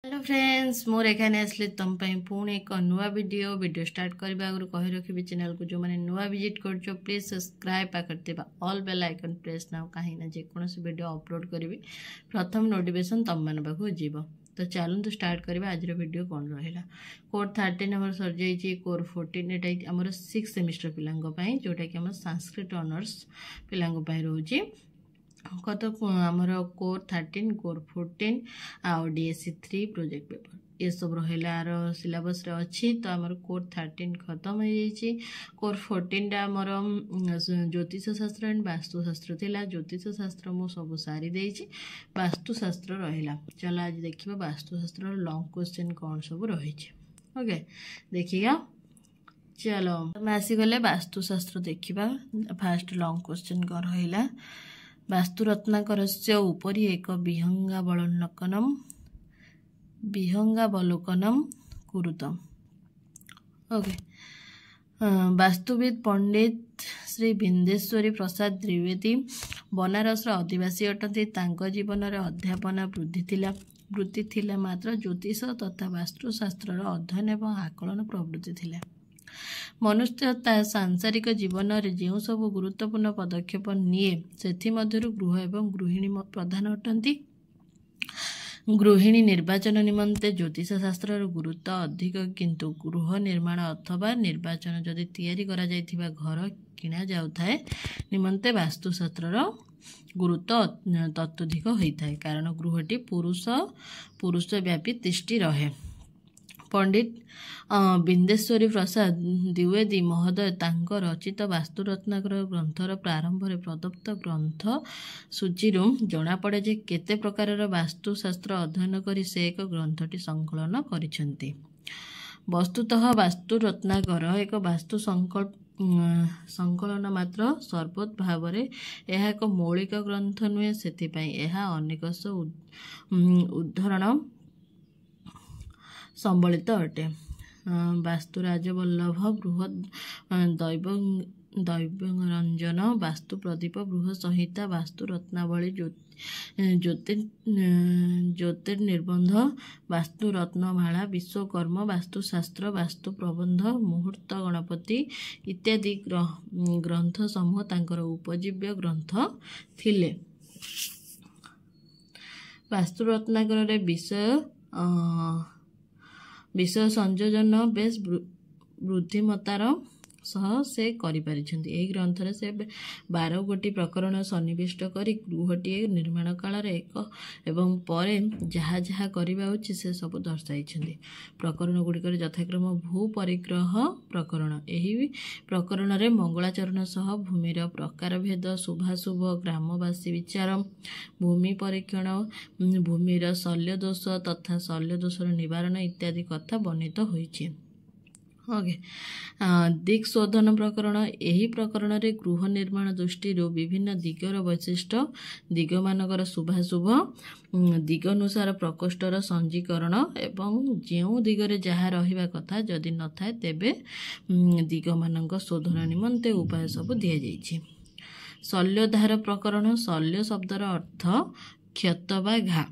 Hello friends मोर एखाने आसले तुम पुणी एक नुआ वीडियो स्टार्ट करने आगे कही रखी चैनल को जो मैंने नुआ विजिट कर प्लीज सब्सक्राइब पाखे ऑल बेल आइकन प्रेस ना कहीं जेकोसी वीडियो अपलोड करी प्रथम नोटिफिकेशन तुम मान पाखु जीव। तो चलते स्टार्ट करवा आज वीडियो कौन रहा। कोर 13 आम सर जाइए कोर 14 यहाँ आमर 6 सेमिस्टर पिलांई जोटा कि आम संस्कृत ऑनर्स पिलांई रोचे कत आमर कोर 13 कोर 14 आउ डीएससी 3 प्रोजेक्ट पेपर ये सब रहा सिलेबस रे अच्छी। तो आमर कोर 13 खत्म हो जाइए। कोर 14 आमर ज्योतिष शास्त्र एंड वास्तुशास्त्र थिला। ज्योतिष शास्त्र मु सब सारी देइछि, वास्तुशास्त्र रहिला। चलो आज देखिबा वास्तुशास्त्र लॉन्ग क्वेश्चन कौन सब रही। ओके देखिए चलो मैं आसीगले वास्तुशास्त्र देखिबा। फास्ट लॉन्ग क्वेश्चन कौन रहिला। वास्तुरत्नाकरस्य उपरि एक विहंगावलोकनम कुरुतम। ओके वास्तुविद पंडित श्री बिंदेश्वरी प्रसाद द्विवेदी बनारस अधिवासी अटंती। तांको जीवन रे अध्यापना वृत्ति थिला मात्र ज्योतिष तथा वास्तुशास्त्र अध्ययन एवं आकलन प्रवृत्ति थिला। मनुष्य सांसारिक जीवन में जो सब गुरुत्वपूर्ण पदक्षेप निए से मध्यरु गृह एवं गृहिणी प्रधान अटंती। गृहिणी निर्वाचन निमंते ज्योतिष शास्त्र गुरुत्व अधिक, किंतु गृह निर्माण अथवा निर्वाचन जदि तैयारी करा जाइथिबा घर किणा जाउथाय निमंते वास्तुशास्त्र गुरुत्व तत्वधिक होइथाय, कारण गृहटी पुरुष व्यापी दृष्टि रहे। पंडित बिंदेश्वरी प्रसाद द्विवेदी महोदय तांको रचित वास्तुरत्नाकर ग्रंथर प्रारंभ में प्रदत्त ग्रंथ सूची जना पड़े जे केते प्रकार वास्तुशास्त्र अध्ययन करी से एक ग्रंथटी संकलन करिसेंती। वस्तुतः वास्तुरत्नाकर एक वास्तु संकलन मात्र सर्वोत भाव यह एक मौलिक ग्रंथ नुहे, सेथिपाई यह अनेक उदाहरण संबलित अटे। वास्तुराज वल्लभ बृहद दैवरंजन वास्तु प्रदीप बृह संहिता वास्तु रत्नावली ज्योतिर्निर्बंध वास्तु रत्नमाला विश्वकर्म वास्तुशास्त्र वास्तु प्रबंध मुहूर्त गणपति इत्यादि ग्रंथ समूह तांकर उपजीव्य ग्रंथ थिले। वास्तु रत्नाकर विषय संयोजन बेस बुद्धिमतार सह से करि पारिछन्ति। एही ग्रंथरे से 12 गोटी प्रकरण सन्निविष्ट करी गृहटीए निर्माण काल एक एवं परे जहाँ जहाँ करबा उचित से सब दर्शाइछन्ति। प्रकरण गुड़िकर यथाक्रम भू परिग्रह प्रकरण। एही प्रकरण रे मंगलाचरण सह भूमिर प्रकार भेद शुभाशुभ ग्रामवासी विचार भूमि परीक्षण भूमिर शल्य दोष तथा शल्य दोषर निवारण इत्यादि कथा वर्णित होइछि। ओके दिक् शोधन प्रकरण। यही प्रकरण रे गृह निर्माण दृष्टि विभिन्न दिगर वैशिष्ट्य दिगमानकर शुभाशुभ दिग अनुसार प्रकोष्ठर संजीकरण एवं जो दिगरे जहाँ रहिबा कथा जदि न थाए तेबे दिगमानक शोधन निमंते उपाय सब दिया जाइछि। शल्यधार प्रकरण। शल्य शब्दर अर्थ क्षत बा घा।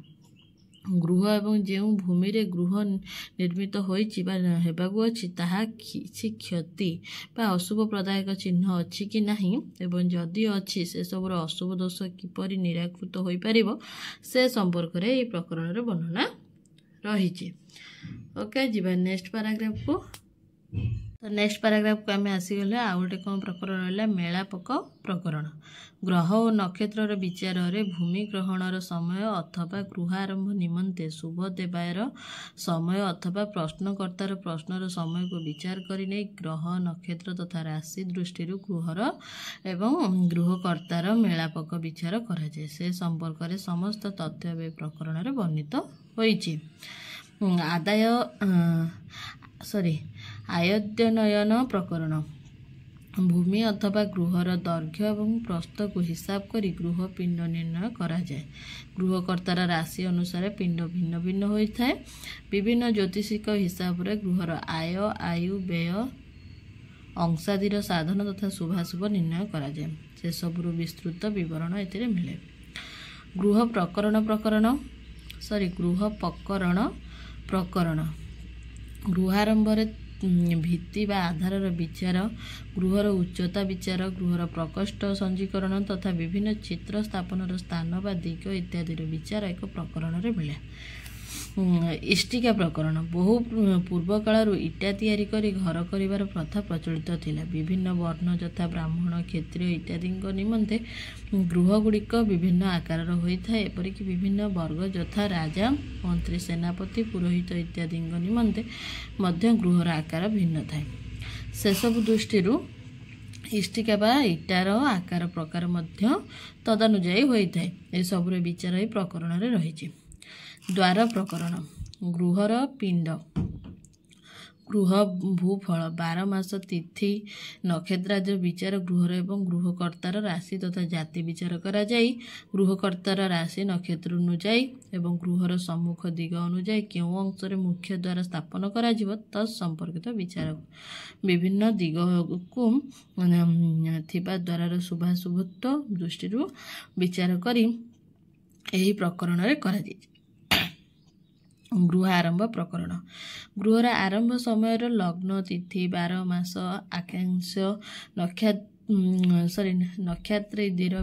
गृह एवं जो भूमि रे गृह निर्मित होबाकू अच्छी ताहा किछि क्षति बा अशुभ प्रदायक चिन्ह अच्छी कि नहीं एवं जदि अच्छी से सबुर अशुभ दोष किपरि निराकृत हो पारिबो से संपर्क रे ये प्रकरण रे वर्णना रही। ओके जीवा नेक्स्ट पैराग्राफ को। तो नेक्स्ट पैराग्राफ को आम आसीगले आ गोटे कौन प्रकरण रहा मेलापक प्रकरण। ग्रह और नक्षत्र विचार रे भूमि ग्रहणर समय अथवा गृहारंभ निमंते शुभ देवायर समय अथवा प्रश्नकर्तार प्रश्नर समय को विचार करिने ग्रह नक्षत्र तथा राशि दृष्टि गृहर एवं गृहकर्तार मेलापक विचार करा जाए। से संपर्क रे समस्त तथ्य वे प्रकरण रे वर्णित होइछि। आयद्यनयन प्रकरण। भूमि अथवा गृहर दैर्घ्य एवं प्रस्थ को हिसाब करी गृह पिंड निर्णय करा जाए। गृहकर्तार राशि अनुसार पिंड भिन्न भिन्न होइथाए। विभिन्न ज्योतिषिक हिसाब रे गृहर आय आयु व्यय अंशादीर साधन तथा शुभाशुभ निर्णय करा जाए। से सबरु विस्तृत विवरण एथिरे मिले। गृह प्रकरण ପ୍ରକରଣ ଗୃହାରମ୍ଭରେ ଭିତ୍ତି ବା ଆଧାରର ବିଚାର, ଗୃହର ଉଚ୍ଚତା ବିଚାର, ଗୃହର ପ୍ରକୋଷ୍ଠ ସଜ୍ଜୀକରଣ ତଥା ବିଭିନ୍ନ ଚିତ୍ର ସ୍ଥାପନର ସ୍ଥାନ ବା ଦିଗ ଇତ୍ୟାଦିର ବିଚାର ଏକ ପ୍ରକରଣରେ ମିଳେ। ଇଷ୍ଟିକା ପ୍ରକରଣ ବହୁ ପୂର୍ବ କାଳରୁ ଇଟା ତିଆରି କରି ଘର କରିବାର ପ୍ରଥା ପ୍ରଚଳିତ ଥିଲା। ବିଭିନ୍ନ ବର୍ଣ୍ଣ ଯଥା ବ୍ରାହ୍ମଣ, କ୍ଷତ୍ରିୟ ଇତ୍ୟାଦିଙ୍କ ନିମନ୍ତେ ଗୃହଗୁଡ଼ିକ ବିଭିନ୍ନ ଆକାରର ହୋଇଥାଏ। ଏପରିକି ବିଭିନ୍ନ ବର୍ଗ ଯଥା ରାଜା, ମନ୍ତ୍ରୀ, ସେନାପତି, ପୁରୋହିତ ଇତ୍ୟାଦିଙ୍କ ନିମନ୍ତେ ମଧ୍ୟ ଗୃହର ଆକାର ଭିନ୍ନ ଥାଏ। ସେସବୁ ଦୃଷ୍ଟିରୁ ଇଷ୍ଟିକା ବା ଇଟାର ଆକାର ପ୍ରକାର ମଧ୍ୟ ତଦନୁଯାୟୀ ହୋଇଥାଏ। ଏସବୁର ବିଚାର ଏହି ପ୍ରକରଣରେ ରହିଛି। ଦ୍ୱାର ପ୍ରକରଣ ଗୃହର ପିଣ୍ଡ, ଗୃହ ଭୂଫଳ, 12 ମାସ, ତିଥି, ନକ୍ଷତ୍ରାଦିର ବିଚାର, ଗୃହର ଏବଂ ଗୃହକର୍ତ୍ତାର ରାଶି ତଥା ଜାତି ବିଚାର କରାଯାଇ ଗୃହକର୍ତ୍ତାର ରାଶି ନକ୍ଷତ୍ର ଅନୁଯାୟୀ ଏବଂ ଗୃହର ସମ୍ମୁଖ ଦିଗ ଅନୁଯାୟୀ କେଉଁ ଅଂଶରେ ମୁଖ୍ୟ ଦ୍ୱାର ସ୍ଥାପନ କରାଯିବ ତତ୍ ସମ୍ପର୍କିତ ବିଚାର, ବିଭିନ୍ନ ଦିଗକୁ ଥିବା ଦ୍ୱାରର ଶୁଭାଶୁଭତ୍ୱ ଦୃଷ୍ଟିରୁ ବିଚାର କରି ଏହି ପ୍ରକରଣରେ କରାଯାଇଛି। ଗୃହ ଆରମ୍ଭ ପ୍ରକରଣ ଗୃହର ଆରମ୍ଭ ସମୟର ଲଗ୍ନ, ତିଥି, 12 ମାସ, ଆକାଂଶ, ନକ୍ଷତ୍ରାଦିର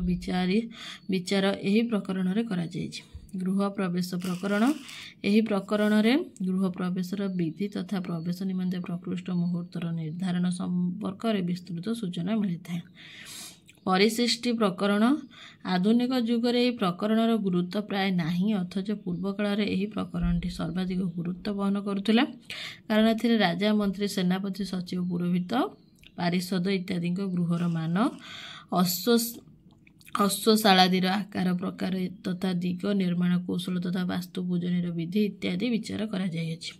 ବିଚାର ଏହି ପ୍ରକରଣରେ କରାଯାଇଛି। ଗୃହ ପ୍ରବେଶ ପ୍ରକରଣ ଏହି ପ୍ରକରଣରେ ଗୃହ ପ୍ରବେଶର ବିଧି ତଥା ପ୍ରବେଶ ନିମନ୍ତେ ପ୍ରକୃଷ୍ଟ ମୁହୂର୍ତ୍ତର ନିର୍ଦ୍ଧାରଣ ସମ୍ପର୍କରେ ବିସ୍ତୃତ ସୂଚନା ମିଳିଥାଏ। ପରିଶିଷ୍ଟି ପ୍ରକରଣ ଆଧୁନିକ ଯୁଗରେ ଏହି ପ୍ରକରଣର ଗୁରୁତ୍ୱ ପ୍ରାୟ ନାହିଁ, ଅଥଚ ପୂର୍ବ କାଳରେ ଏହି ପ୍ରକରଣଟି ସର୍ବାଧିକ ଗୁରୁତ୍ୱ ବହନ କରୁଥିଲା। କାରଣ ଏଥିରେ ରାଜା, ମନ୍ତ୍ରୀ, ସେନାପତି, ସଚିବ, ପୁରୋହିତ, ପାରିଷଦ ଇତ୍ୟାଦିଙ୍କ ଗୃହର ମାନ, ଅଶ୍ୱଶାଳାଦିର ଆକାର ପ୍ରକାର ତଥା ଦିଗ, ନିର୍ମାଣ କୌଶଳ ତଥା ବାସ୍ତୁ ପୂଜନୀର ବିଧି ଇତ୍ୟାଦି ବିଚାର କରାଯାଇଅଛି।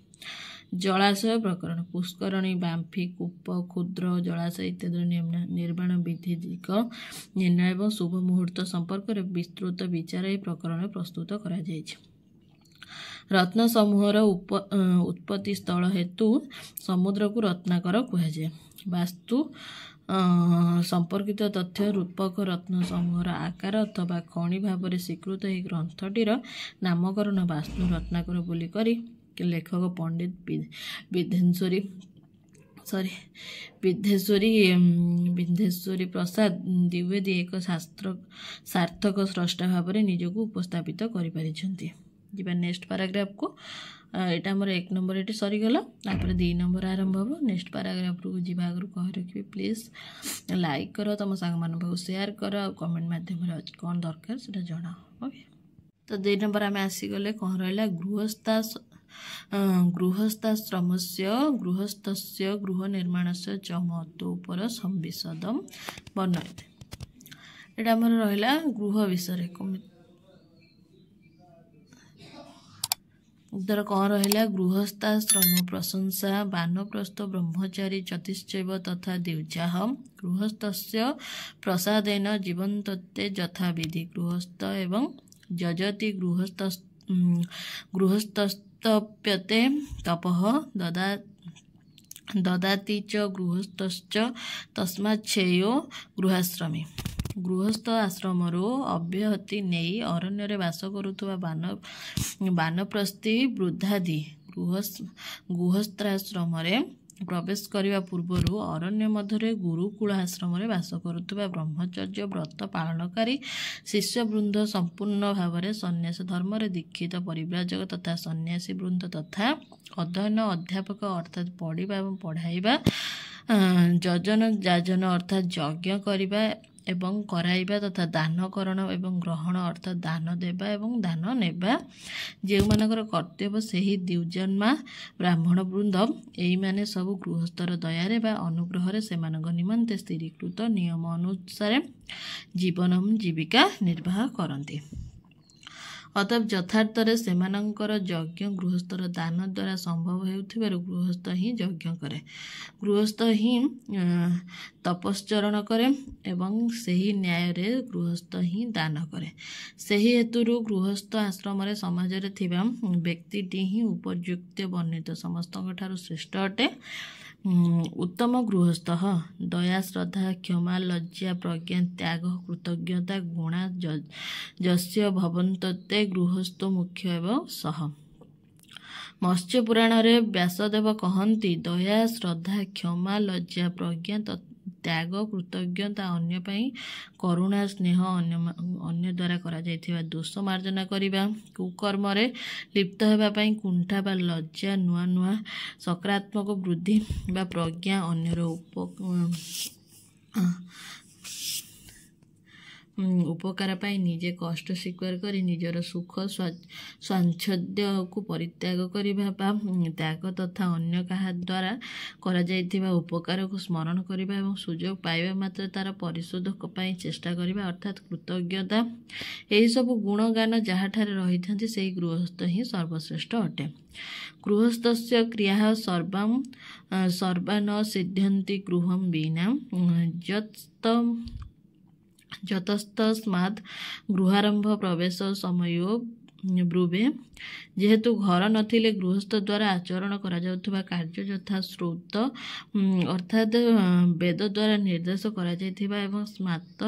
ଜଳାଶୟ ପ୍ରକରଣ ପୁଷ୍କରଣୀ, ବାମ୍ଫି, କୂପ, କ୍ଷୁଦ୍ର ଜଳାଶୟ ଇତ୍ୟାଦିର ନିର୍ମାଣ ବିଧି, ଦିଗ ନିର୍ଣ୍ଣୟ ଏବଂ ଶୁଭ ମୁହୂର୍ତ୍ତ ସମ୍ପର୍କରେ ବିସ୍ତୃତ ବିଚାର ଏହି ପ୍ରକରଣରେ ପ୍ରସ୍ତୁତ କରାଯାଇଛି। ରତ୍ନ ସମୂହର ଉତ୍ପତ୍ତି ସ୍ଥଳ ହେତୁ ସମୁଦ୍ରକୁ ରତ୍ନାକର କୁହାଯାଏ। ବାସ୍ତୁ ସମ୍ପର୍କିତ ତଥ୍ୟ ରୂପକ ରତ୍ନ ସମୂହର ଆକାର ଅଥବା ଖଣି ଭାବରେ ସ୍ୱୀକୃତ ଏହି ଗ୍ରନ୍ଥଟିର ନାମକରଣ ବାସ୍ତୁ ରତ୍ନାକର ବୋଲି କରି ଲେଖକ ପଣ୍ଡିତ ବିଦ୍ଧେଶ୍ୱରୀ ପ୍ରସାଦ ଦ୍ୱିବେଦୀ ଏକ ସାର୍ଥକ ସ୍ରଷ୍ଟା ଭାବରେ ନିଜକୁ ଉପସ୍ଥାପିତ କରିପାରିଛନ୍ତି। ଯିବା ନେକ୍ସଟ ପାରାଗ୍ରାଫକୁ। ଏଇଟା ଆମର 1 ନମ୍ବର ଏଠି ସରିଗଲା, ତାପରେ 2 ନମ୍ବର ଆରମ୍ଭ ହେବ। ନେକ୍ସଟ ପାରାଗ୍ରାଫରୁ ଯିବା ଆଗରୁ କହି ରଖିବି, ପ୍ଲିଜ୍ ଲାଇକ୍ କର, ତୁମ ସାଙ୍ଗମାନଙ୍କ ପାଖକୁ ସେୟାର କର, ଆଉ କମେଣ୍ଟ ମାଧ୍ୟମରେ କ'ଣ ଦରକାର ସେଟା ଜଣାଅ। ଓକେ, ତ 2 ନମ୍ବର ଆମେ ଆସିଗଲେ। କ'ଣ ରହିଲା? ଗୃହସ୍ଥସ୍ୟ ଗୃହ ନିର୍ମାଣସ୍ୟ ଚ ମହତ୍ୱ ଉପର ସଂବିଶଦମ୍ ବର୍ଣ୍ଣୟତେ। ଏଇଟା ଆମର ରହିଲା ଗୃହ ବିଷୟରେ। ଉତ୍ତର କ'ଣ ରହିଲା? ଗୃହସ୍ଥାଶ୍ରମ ପ୍ରଶଂସା, ବାନପ୍ରସ୍ଥ ବ୍ରହ୍ମଚାରୀ ଚତିଶ୍ଚୈବ ତଥା ଦ୍ୱିଜାଃ ଗୃହସ୍ଥସ୍ୟ ପ୍ରସାଦେନ ଜୀବନ୍ତତେ ଯଥାବିଧି ଗୃହସ୍ଥ ଏବଂ ଯଜତି ଗୃହସ୍ଥସ୍ତପ୍ୟତେ ତପଃ ଦଦାତି च ଗୃହସ୍ଥଶ୍ଚ ତସ୍ମାଚ୍ଛେୟୋ ଗୃହାଶ୍ରମୀ। ଗୃହସ୍ଥ ଆଶ୍ରମରୁ ଅବ୍ୟାହତି ନେଇ ଅରଣ୍ୟରେ ବାସ କରୁଥିବା ବାନପ୍ରସ୍ଥୀ ବୃଦ୍ଧାଦି ଗୃହସ୍ଥାଶ୍ରମରେ ପ୍ରବେଶ କରିବା ପୂର୍ବରୁ ଅରଣ୍ୟ ମଧ୍ୟରେ ଗୁରୁକୁଳ ଆଶ୍ରମରେ ବାସ କରୁଥିବା ବ୍ରହ୍ମଚର୍ଯ୍ୟ ବ୍ରତ ପାଳନକାରୀ ଶିଷ୍ୟବୃନ୍ଦ, ସମ୍ପୂର୍ଣ୍ଣ ଭାବରେ ସନ୍ନ୍ୟାସ ଧର୍ମରେ ଦୀକ୍ଷିତ ପରିବ୍ରାଜକ ତଥା ସନ୍ନ୍ୟାସୀ ବୃନ୍ଦ ତଥା ଅଧ୍ୟୟନ ଅଧ୍ୟାପକ ଅର୍ଥାତ୍ ପଢ଼ିବା ଏବଂ ପଢ଼ାଇବା, ଯଜନ ଯାଜନ ଅର୍ଥାତ୍ ଯଜ୍ଞ କରିବା ଏବଂ କରାଇବା ତଥା ଦାନ କରଣ ଏବଂ ଗ୍ରହଣ ଅର୍ଥାତ୍ ଦାନ ଦେବା ଏବଂ ଦାନ ନେବା ଯେଉଁମାନଙ୍କର କର୍ତ୍ତବ୍ୟ ସେହି ଦ୍ୱିଜନ୍ମା ବ୍ରାହ୍ମଣ ବୃନ୍ଦ, ଏଇମାନେ ସବୁ ଗୃହସ୍ଥର ଦୟାରେ ବା ଅନୁଗ୍ରହରେ ସେମାନଙ୍କ ନିମନ୍ତେ ସ୍ଥିରୀକୃତ ନିୟମ ଅନୁସାରେ ଜୀବିକା ନିର୍ବାହ କରନ୍ତି। ଅତଏବ ଯଥାର୍ଥରେ ସେମାନଙ୍କର ଯଜ୍ଞ ଗୃହସ୍ଥର ଦାନ ଦ୍ୱାରା ସମ୍ଭବ ହେଉଥିବାରୁ ଗୃହସ୍ଥ ହିଁ ଯଜ୍ଞ କରେ, ଗୃହସ୍ଥ ହିଁ ତପଶ୍ଚରଣ କରେ ଏବଂ ସେହି ନ୍ୟାୟରେ ଗୃହସ୍ଥ ହିଁ ଦାନ କରେ। ସେହି ହେତୁରୁ ଗୃହସ୍ଥ ଆଶ୍ରମରେ ସମାଜରେ ଥିବା ବ୍ୟକ୍ତିଟି ହିଁ ଉପଯୁକ୍ତ ବର୍ଣ୍ଣିତ ସମସ୍ତଙ୍କଠାରୁ ଶ୍ରେଷ୍ଠ ଅଟେ। ଉତ୍ତମ ଗୃହସ୍ଥ ଦୟା, ଶ୍ରଦ୍ଧା, କ୍ଷମା, ଲଜ୍ଜା, ପ୍ରଜ୍ଞା, ତ୍ୟାଗ, କୃତଜ୍ଞତା ଗୁଣା ଯସ୍ୟ ଭବନ୍ତତେ ଗୃହସ୍ଥ ମୁଖ୍ୟ ଏବଂ ସହ। ମତ୍ସ୍ୟ ପୁରାଣରେ ବ୍ୟାସଦେବ କହନ୍ତି, ଦୟା, ଶ୍ରଦ୍ଧା, କ୍ଷମା, ଲଜ୍ଜା, ପ୍ରଜ୍ଞା, ତ୍ୟାଗ, କୃତଜ୍ଞତା, ଅନ୍ୟ ପାଇଁ କରୁଣା, ସ୍ନେହ, ଅନ୍ୟ ଦ୍ୱାରା କରାଯାଇଥିବା ଦୋଷ ମାର୍ଜନା କରିବା, କୁକର୍ମରେ ଲିପ୍ତ ହେବା ପାଇଁ କୁଣ୍ଠା ବା ଲଜ୍ଜା, ନୂଆ ନୂଆ ସକାରାତ୍ମକ ବୃଦ୍ଧି ବା ପ୍ରଜ୍ଞା, ଅନ୍ୟର ଉପକାର ପାଇଁ ନିଜେ କଷ୍ଟ ସ୍ୱୀକାର କରି ନିଜର ସୁଖ ସ୍ୱାଚ୍ଛନ୍ଦ୍ୟକୁ ପରିତ୍ୟାଗ କରିବା ବା ତ୍ୟାଗ ତଥା ଅନ୍ୟ କାହା ଦ୍ୱାରା କରାଯାଇଥିବା ଉପକାରକୁ ସ୍ମରଣ କରିବା ଏବଂ ସୁଯୋଗ ପାଇବା ମାତ୍ରେ ତାର ପରିଶୋଧ ପାଇଁ ଚେଷ୍ଟା କରିବା ଅର୍ଥାତ୍ କୃତଜ୍ଞତା। ଏହିସବୁ ଗୁଣଗାନ ଯାହାଠାରେ ରହିଥାନ୍ତି ସେହି ଗୃହସ୍ଥ ହିଁ ସର୍ବଶ୍ରେଷ୍ଠ ଅଟେ। ଗୃହସ୍ଥସ୍ୟ କ୍ରିୟାଃ ସର୍ବାନ ସିଦ୍ଧ୍ୟନ୍ତି ଗୃହଂ ବିନା ଯତସ୍ତସ୍ମାତ୍ ଗୃହାରମ୍ଭ ପ୍ରବେଶ ସମୟୋ ବ୍ରୁବେ। ଯେହେତୁ ଘର ନଥିଲେ ଗୃହସ୍ଥ ଦ୍ୱାରା ଆଚରଣ କରାଯାଉଥିବା କାର୍ଯ୍ୟ ଯଥା ଶ୍ରୌତ ଅର୍ଥାତ୍ ବେଦ ଦ୍ୱାରା ନିର୍ଦ୍ଦେଶ କରାଯାଇଥିବା ଏବଂ ସ୍ମାତ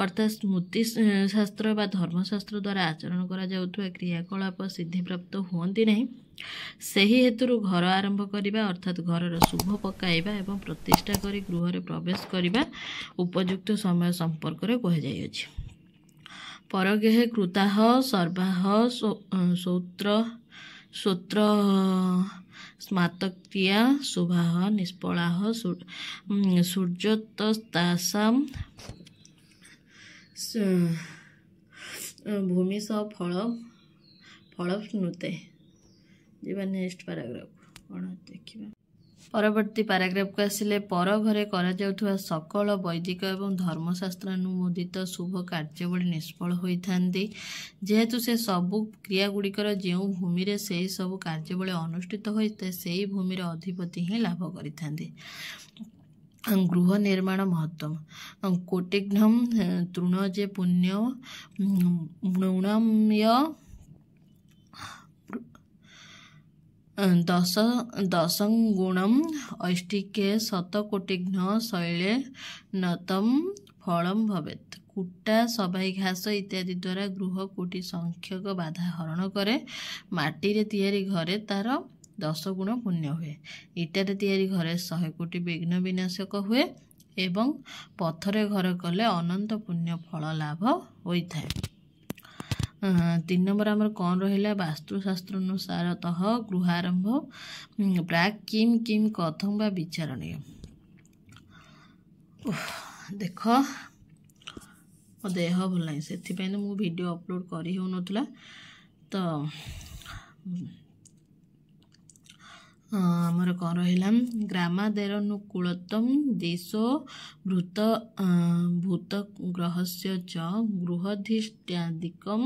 ଅର୍ଥାତ୍ ସ୍ମୃତି ଶାସ୍ତ୍ର ବା ଧର୍ମଶାସ୍ତ୍ର ଦ୍ୱାରା ଆଚରଣ କରାଯାଉଥିବା କ୍ରିୟାକଳାପ ସିଦ୍ଧିପ୍ରାପ୍ତ ହୁଅନ୍ତି ନାହିଁ, ସେହି ହେତୁରୁ ଘର ଆରମ୍ଭ କରିବା ଅର୍ଥାତ୍ ଘରର ଶୁଭ ପକାଇବା ଏବଂ ପ୍ରତିଷ୍ଠା କରି ଗୃହରେ ପ୍ରବେଶ କରିବା ଉପଯୁକ୍ତ ସମୟ ସମ୍ପର୍କରେ କୁହାଯାଇଅଛି। ପରଗେଃ କୃତାଃ ସର୍ବାଃ ଶ୍ରୋତ୍ର ସ୍ମାତକ୍ରିୟା ଶୁଭାଃ ନିଷ୍ଫଳାଃ ସୂର୍ଯ୍ୟୋତ୍ତସ୍ତାସାଂ ଭୂମିଶ ଫଳପ୍ନୁତେ। ଯିବା ନେକ୍ସଟ ପାରାଗ୍ରାଫ କ'ଣ ଦେଖିବା। ପରବର୍ତ୍ତୀ ପାରାଗ୍ରାଫକୁ ଆସିଲେ, ପର ଘରେ କରାଯାଉଥିବା ସକଳ ବୈଦିକ ଏବଂ ଧର୍ମଶାସ୍ତ୍ରାନୁମୋଦିତ ଶୁଭ କାର୍ଯ୍ୟବଳୀ ନିଷ୍ଫଳ ହୋଇଥାନ୍ତି। ଯେହେତୁ ସେ ସବୁ କ୍ରିୟାଗୁଡ଼ିକର ଯେଉଁ ଭୂମିରେ ସେହି ସବୁ କାର୍ଯ୍ୟବଳୀ ଅନୁଷ୍ଠିତ ହୋଇଥାଏ ସେହି ଭୂମିର ଅଧିପତି ହିଁ ଲାଭ କରିଥାନ୍ତି। ଗୃହ ନିର୍ମାଣ ମହତ୍ତ୍ୱ। କୋଟିଘ୍ନଂ ତୃଣଜେ ପୁଣ୍ୟ ମୃଣ୍ମୟ ଦଶଗୁଣମ୍ ଐଷ୍ଠିକେ ଶତକୋଟିଘ୍ନ ଶୈଳେ ନତଂ ଫଳଂ ଭବେତ୍। କୁଟା, ସବାଇ ଘାସ ଇତ୍ୟାଦି ଦ୍ୱାରା ଗୃହ କୋଟି ସଂଖ୍ୟକ ବାଧା ହରଣ କରେ। ମାଟିରେ ତିଆରି ଘରେ ତାର 10 ଗୁଣ ପୁଣ୍ୟ ହୁଏ। ଇଟାରେ ତିଆରି ଘରେ 100 କୋଟି ବିଘ୍ନ ବିନାଶକ ହୁଏ ଏବଂ ପଥରେ ଘର କଲେ ଅନନ୍ତ ପୁଣ୍ୟ ଫଳ ଲାଭ ହୋଇଥାଏ। 3 ନମ୍ବର ଆମର କ'ଣ ରହିଲା, ବାସ୍ତୁଶାସ୍ତ୍ରାନୁସାରତଃ ଗୃହାରମ୍ଭ ପ୍ରାକ୍ କିମ୍ କିମ୍ କଥଂ ବା ବିଚାରଣୀୟ। ଦେଖ ମୋ ଦେହ ଭଲ ନାହିଁ, ସେଥିପାଇଁ ତ ମୁଁ ଭିଡ଼ିଓ ଅପଲୋଡ଼ କରି ହେଉନଥିଲା। ତ ଆମର କ'ଣ ରହିଲା, ଗ୍ରାମାଦେରନୁକୂଳତଂ ଦିଶୋ ଭୂତଗ୍ରହସ୍ୟ ଚ ଗୃହଧିଷ୍ଠାଦିକଂ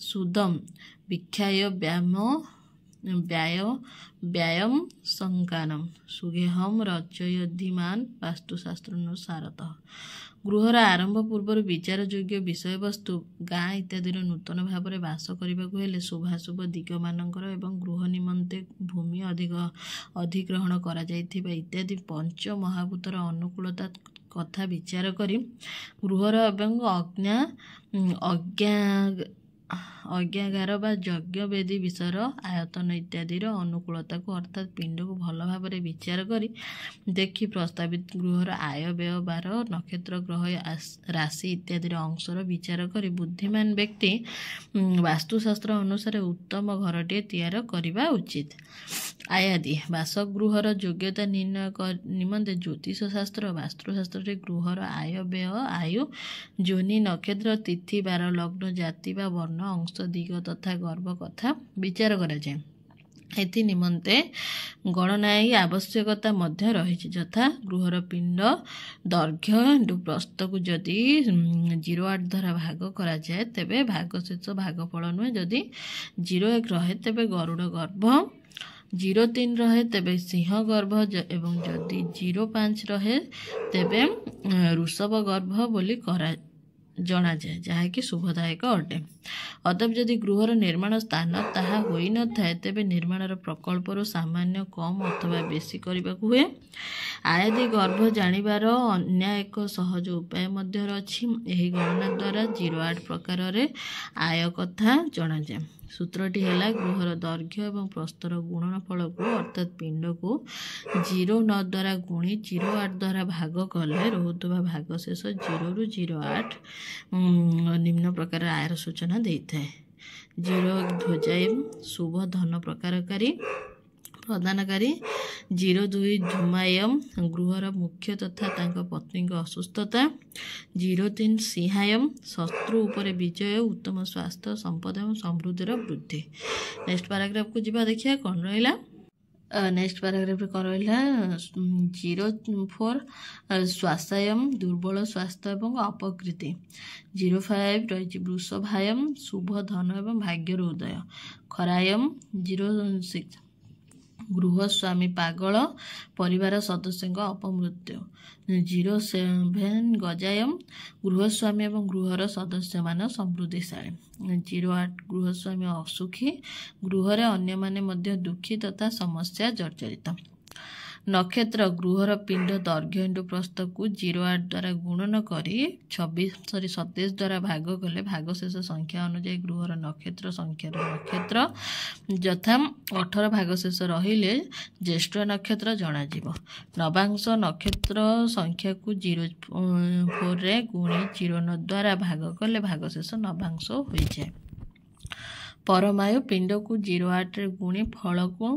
ସୁଦମ୍ ବିକ୍ଷାୟ ବ୍ୟାୟମ୍ ସଂକାନମ୍ ସୁଗେହମ୍ ରଚୟଧିମାନ୍ ବାସ୍ତୁଶାସ୍ତ୍ରାନୁସାରତଃ। ଗୃହର ଆରମ୍ଭ ପୂର୍ବରୁ ବିଚାର ଯୋଗ୍ୟ ବିଷୟବସ୍ତୁ। ଗାଁ ଇତ୍ୟାଦିର ନୂତନ ଭାବରେ ବାସ କରିବାକୁ ହେଲେ ଶୁଭାଶୁଭ ଦିଗମାନଙ୍କର ଏବଂ ଗୃହ ନିମନ୍ତେ ଭୂମି ଅଧିଗ୍ରହଣ କରାଯାଇଥିବା ଇତ୍ୟାଦି ପଞ୍ଚ ମହାଭୂତର ଅନୁକୂଳତା କଥା ବିଚାର କରି ଗୃହର ଏବଂ ଅଜ୍ଞାଗାର ବା ଯଜ୍ଞବେଦୀ ବିଷୟର ଆୟତନ ଇତ୍ୟାଦିର ଅନୁକୂଳତାକୁ ଅର୍ଥାତ୍ ପିଣ୍ଡକୁ ଭଲ ଭାବରେ ବିଚାର କରି ଦେଖି ପ୍ରସ୍ତାବିତ ଗୃହର ଆୟ ବ୍ୟୟ ବାର ନକ୍ଷତ୍ର ଗ୍ରହ ରାଶି ଇତ୍ୟାଦିର ଅଂଶର ବିଚାର କରି ବୁଦ୍ଧିମାନ ବ୍ୟକ୍ତି ବାସ୍ତୁଶାସ୍ତ୍ର ଅନୁସାରେ ଉତ୍ତମ ଘରଟିଏ ତିଆରି କରିବା ଉଚିତ। ଆୟାଦି ବାସଗୃହର ଯୋଗ୍ୟତା ନିର୍ଣ୍ଣୟ ନିମନ୍ତେ ଜ୍ୟୋତିଷ ଶାସ୍ତ୍ର ବାସ୍ତୁଶାସ୍ତ୍ରରେ ଗୃହର ଆୟ ବ୍ୟୟ ଆୟୁ ଯୋନି ନକ୍ଷତ୍ର ତିଥି ବାର ଲଗ୍ନ ଜାତି ବା ବର୍ଣ୍ଣ ଅଂଶ ଦିଗ ତଥା ଗର୍ଭ କଥା ବିଚାର କରାଯାଏ। ଏଥି ନିମନ୍ତେ ଗଣନାୟୀ ଆବଶ୍ୟକତା ମଧ୍ୟ ରହିଛି, ଯଥା ଗୃହର ପିଣ୍ଡ ଦୈର୍ଘ୍ୟ ପ୍ରସ୍ତକୁ ଯଦି 0.8 ଦ୍ୱାରା ଭାଗ କରାଯାଏ ତେବେ ଭାଗଶେଷ ଭାଗଫଳ ନୁହେଁ। ଯଦି 0.1 ରହେ ତେବେ ଗରୁଡ଼ ଗର୍ଭ, 0.3 ରହେ ତେବେ ସିଂହ ଗର୍ଭ ଏବଂ ଯଦି 0.5 ରହେ ତେବେ ଋଷଭ ଗର୍ଭ ବୋଲି ଜଣାଯାଏ, ଯାହାକି ଶୁଭଦାୟକ ଅଟେ। ଅତଏବ ଯଦି ଗୃହର ନିର୍ମାଣ ସ୍ଥାନ ତାହା ହୋଇନଥାଏ ତେବେ ନିର୍ମାଣର ପ୍ରକଳ୍ପରୁ ସାମାନ୍ୟ କମ୍ ଅଥବା ବେଶୀ କରିବାକୁ ହୁଏ। ଆୟାଦି ଗର୍ଭ ଜାଣିବାର ଅନ୍ୟ ଏକ ସହଜ ଉପାୟ ମଧ୍ୟ ଅଛି। ଏହି ଗଣନା ଦ୍ୱାରା 0.8 ପ୍ରକାରରେ ଆୟ କଥା ଜଣାଯାଏ। सूत्रटी है गृहर दैर्घ्य और प्रस्तर गुणनफल को अर्थात पिंड को 0.9 द्वारा गुणी 0.8 द्वारा भाग कले रोहुवा भागशेष 0 ରୁ 0.8 निम्न प्रकार आयर सूचना देता है। 0 ध्वजाय शुभ धन प्रकारकारी प्रदानकारी 02 धूमायम गृहर मुख्य तथा तांका पत्नी असुस्थता 03 सिंहायम शत्रु उपर विजय उत्तम स्वास्थ्य संपद और समृद्धि वृद्धि। नेक्स्ट पैराग्राफ को जीवा देखिए कौन रहा। नेक्स्ट पैराग्राफ कौन रहा 04 स्वास्थ्यम दुर्बल स्वास्थ्य और अपकृति 05 रही वृषभायम शुभ धन और भाग्यर उदय खरायम 06 गृहस्वामी पागल परिवार सदस्य अपमृत्यु 07 गजायम गृहस्वामी और गृहर सदस्य मान समृद्धिशाली 08 गृहस्वामी असुखी गृहरे अन्य माने मध्य दुखी तथा समस्या जर्जरित। नक्षत्र गृहर पिंड दैर्घ्य इंटू प्रस्थ को 0.8 द्वारा गुणन करी 27 द्वारा भाग कले भागशेष संख्या अनुଯାयी गृहर नक्षत्र संख्यार नक्षत्र यथा 18 भागशेष रहिले ज्येष्ठ नक्षत्र जनाजिब। नवांश नक्षत्र संख्या को 04 रे गुणी 09 द्वारा भाग कले भागशेष नवांश हो जाए। परमायु पिंड को 0.8 रे गुणी फल को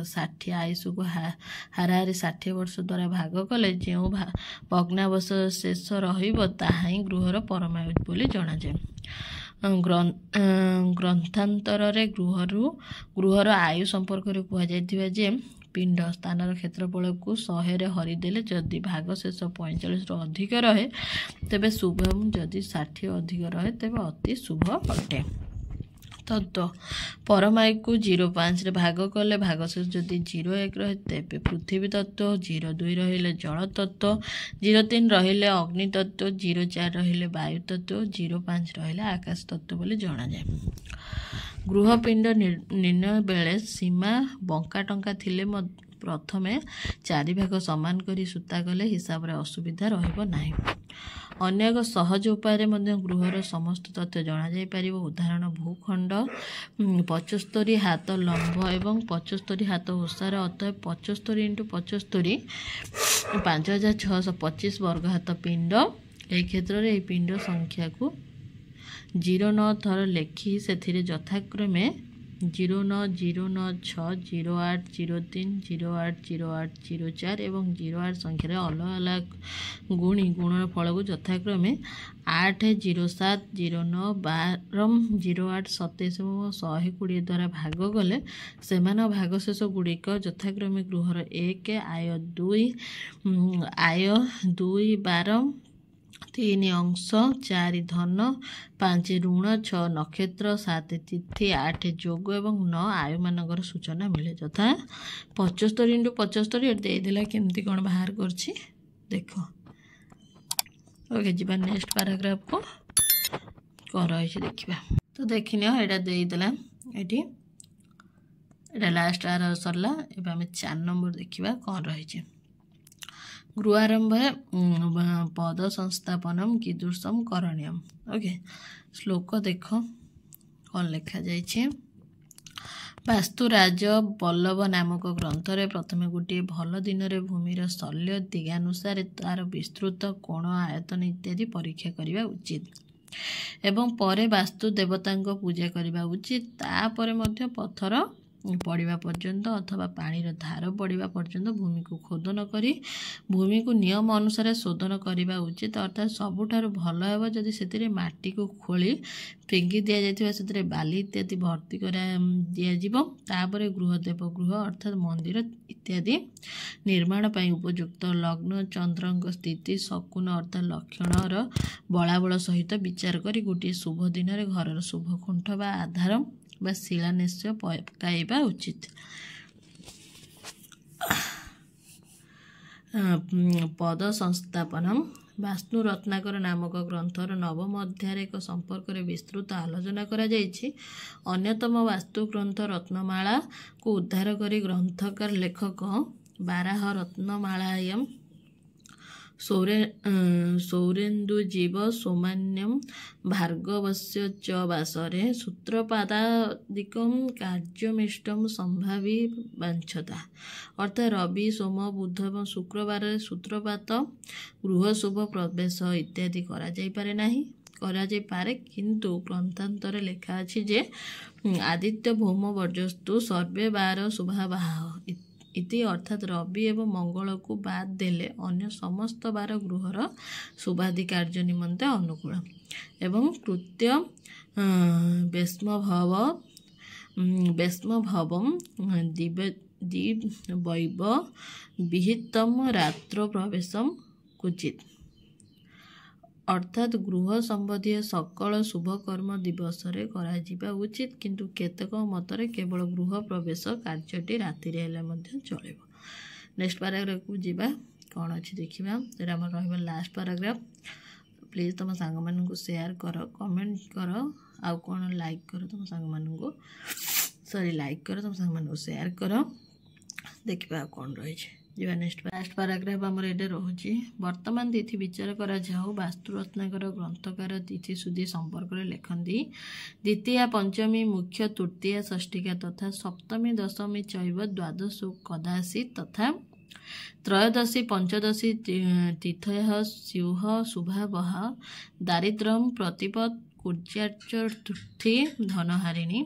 60 आयुष को हाराहारी 60 वर्ष द्वारा भाग कले जो भग्नावश शेष रही गृहर परमायु बोली जनाए। ग्रंथांतर रे गृहर आयु संपर्क में कहुए जे पिंड स्थानर क्षेत्रफल को 100 रे हरिदेले जदि भागशेष 45 ରୁ अधिक रहे तेबे शुभ जदि 60 अधिक रहे तेबे अति शुभ अटे। तत्व परमायु को 0.5 रे भाग कले भागशेष जदि 0.1 रहे तेबे पृथ्वी तत्व 0.2 रहिले जल तत्व 0.3 रहिले अग्नि तत्व 0.4 रहिले वायु तत्व 0.5 रहिले आकाश तत्व बोली जना जाए। गृहपिंड निर्णय बेले सीमा बंका टंका थिले प्रथमे 4 भाग समान करी सूता कले हिसाब रे असुविधा रहिबो नाही। अन्य एक सहज उपाय गृहर समस्त तथ्य जना जाई परिबो। उदाहरण भूखंड 75 हाथ लंब एवं 75 हाथ ओसार अतएव 75 × 75 5625 वर्ग हाथ पिंड। ए क्षेत्र में पिंड संख्या को 09 थर लेखि से यथाक्रमे 09 09 6 08 03 08 08 04 एवं 08 संख्यार अलग अलग गुणी गुणन फल को यथाक्रमे 8 07 09 12 08 27 और 120 द्वारा भाग कले से भागशेष गुड़िक यथाक्रमे गृहर 1 आय 2 आय 2 12 3 अंश 4 धन 5 ऋण 6 नक्षत्र 7 तिथि 8 जोग एवं 9 आयु मानकर सूचना मिले यथा 75 × 75 देदेला केमती कौन बाहर करछि देख। ओके जीवा नेक्स्ट पैराग्राफ को कौन रही देखा तो देखने यहाँ देदेला ये लास्ट आर सरला एवं आम 4 नंबर देखा कौन रही। गृहारंभ पद संस्थापनम कीदृशम करणीयम। ओके श्लोक देख कौन लिखा जाइए। वास्तुराज बल्लभ नामक ग्रंथरे प्रथमे गोटे भल दिन रे भूमिर शल्य दिगानुसार तार विस्तृत कोण आयतन इत्यादि परीक्षा करने उचित एवं परे वास्तु देवता पूजा करने उचित। तापर मध्य पत्थर पड़ा पर्यंत अथवा पानीर धार पड़ा पर्यंत भूमि को खोदन करी भूमि को नियम अनुसार शोधन करने उचित। अर्थात सबुठारु भल हेबो जदि सेतिरे माटी को खोली फेंगी दिया जायतिबा सेतिरे बाली इत्यादि भर्ती करा दिया जिवो। तापरे गृहदेव गृह अर्थात मंदिर इत्यादि निर्माण पई उपयुक्त लग्न चंद्रଙ୍କ स्थिति शकुन अर्थात लक्षणर बलाबल सहित विचार करी गोटे शुभ दिन रे घरर शुभ खुंठ बा आधार बा शिलान्यास पकाइबा उचित। पद संस्थापनम वास्तु रत्नाकर नामक ग्रंथर नवम अध्याय एक संपर्क में विस्तृत आलोचना करा जायछि। अन्यतम वास्तु ग्रंथ रत्नमाला को उद्धार करी ग्रंथकार लेखक बाराह रत्नमालायम ସୌରେନ୍ଦୁଜୀବ ସୌମାନ୍ୟମ୍ ଭାର୍ଗବସ୍ୟ ଚ ବାସରେ ସୂତ୍ରପାଦାଦିକଂ କାର୍ଯ୍ୟମିଷ୍ଟଂ ସମ୍ଭାବୀ ବାଞ୍ଛତା। ଅର୍ଥାତ୍ ରବି ସୋମ ବୁଧ ଏବଂ ଶୁକ୍ରବାରରେ ସୂତ୍ରପାତ ଗୃହ ଶୁଭ ପ୍ରବେଶ ଇତ୍ୟାଦି କରାଯାଇପାରେ କିନ୍ତୁ ଗ୍ରନ୍ଥାନ୍ତରରେ ଲେଖା ଅଛି ଯେ ଆଦିତ୍ୟ ଭୌମ ବର୍ଜସ୍ତୁ ସର୍ବେ ବାର ଶୁଭାବାହ ଇତି ଅର୍ଥାତ୍ ରବି ଏବଂ ମଙ୍ଗଳକୁ ବାଦ୍ ଦେଲେ ଅନ୍ୟ ସମସ୍ତ ବାର ଗୃହର ଶୁଭାଦି କାର୍ଯ୍ୟ ନିମନ୍ତେ ଅନୁକୂଳ ଏବଂ କୃତ୍ୟ ବେଶ୍ମଭବମ୍ ଦିବୈବ ବିହିତମ୍ ରାତ୍ର ପ୍ରବେଶମ୍ କ୍ୱଚିତ୍। ଅର୍ଥାତ୍ ଗୃହ ସମ୍ବନ୍ଧୀୟ ସକଳ ଶୁଭକର୍ମ ଦିବସରେ କରାଯିବା ଉଚିତ କିନ୍ତୁ କେତେକ ମତରେ କେବଳ ଗୃହ ପ୍ରବେଶ କାର୍ଯ୍ୟଟି ରାତିରେ ହେଲେ ମଧ୍ୟ ଚଳିବ। ନେକ୍ସଟ ପାରାଗ୍ରାଫକୁ ଯିବା। କ'ଣ ଅଛି ଦେଖିବା। ଏଇଟା ଆମର ରହିବ ଲାଷ୍ଟ ପାରାଗ୍ରାଫ। ପ୍ଲିଜ୍ ତୁମ ସାଙ୍ଗମାନଙ୍କୁ ସେୟାର କର, କମେଣ୍ଟ କର, ଆଉ କ'ଣ ଲାଇକ୍ କର ତୁମ ସାଙ୍ଗମାନଙ୍କୁ ସେୟାର କର। ଦେଖିବା ଆଉ କ'ଣ ରହିଛି। ଯିବା ନେକ୍ସଟ ଲାଷ୍ଟ ପାରାଗ୍ରାଫ ଆମର ଏଇଟା ରହୁଛି। ବର୍ତ୍ତମାନ ତିଥି ବିଚାର କରାଯାଉ। ବାସ୍ତୁ ରତ୍ନାକର ଗ୍ରନ୍ଥକାର ତିଥି ସୁଧି ସମ୍ପର୍କରେ ଲେଖନ୍ତି। ଦ୍ୱିତୀୟା ପଞ୍ଚମୀ ମୁଖ୍ୟ ତୃତୀୟା ଷଷ୍ଠିକା ତଥା ସପ୍ତମୀ ଦଶମୀ ଚୈବ ଦ୍ୱାଦଶ କଦାସି ତଥା ତ୍ରୟୋଦଶୀ ପଞ୍ଚଦଶୀ ତିଥୟଃ ସ୍ୟୁଃ ଶୁଭାବହ ଦାରିଦ୍ର୍ୟଂ ପ୍ରତିପଦ କୁର୍ଯ୍ୟାଚତୁର୍ଥୀ ଧନହାରିଣୀ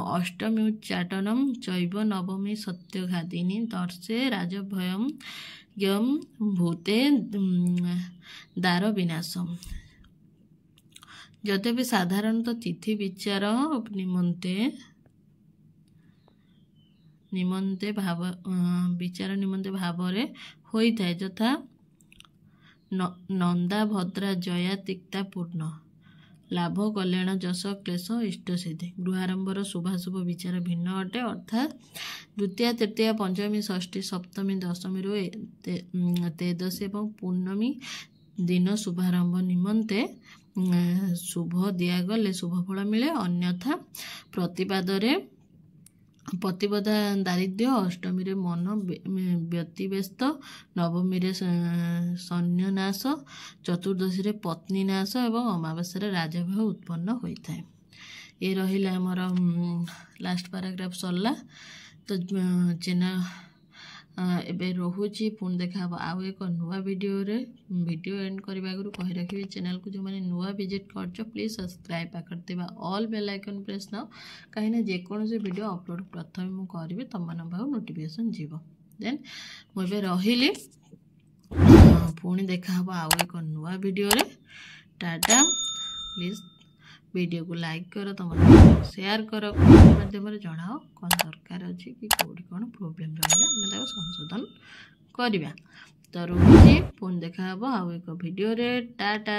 ଅଷ୍ଟମୀଉच्चाटनं चैव नवमी सत्यघातिनी दर्शे राजभयं यं भूते दार विनाशम। यद्यपि साधारणतः तिथि विचार निमंते भावरे होइथाय यथा नंदा भद्रा जया तिक्ता पूर्ण लाभ कल्याण जश क्लेश इष्टसिद्धि। गृहारंभर शुभाशुभ विचार भिन्न अटे अर्थात द्वितीय तृतीय पंचमी षष्ठी सप्तमी दशमी त्रयोदशी और पूर्णमी दिन शुभारंभ निमंते शुभ दिगले शुभफल मिले अन्यथा प्रतिपदा दारिद्र्य अष्टमी मन व्यतिव्यस्त नवमी सन्न्यास चतुर्दशी पत्नी नाश और अमावास्या राजभय उत्पन्न होता है। ये रहिला आमर लास्ट पैराग्राफ सरला। तो चैनल एबे रोहुची पुणी देखा आउ एक नुआ वीडियो एंड करने आगु कही रखी चैनल को जो मैंने नुआ विजिट कर प्लीज सब्सक्राइब पाखर ऑल बेल आइकन प्रेस न कहीं जेकोसी वीडियो अपलोड प्रथम मुझे करी तुम मान नोटिफिकेशन जीव। देन मुझे रही पुणी देखा आउ एक नुआ वीडियो टाटा। प्लीज वीडियो को लाइक कर तुम शेयर कर माध्यम जनाओ कौन दरकार अच्छी कि कौटी कौन प्रोब्लेम रहा संशोधन करवा। तो रोचे पुणी देखा आउ एक वीडियो टाटा।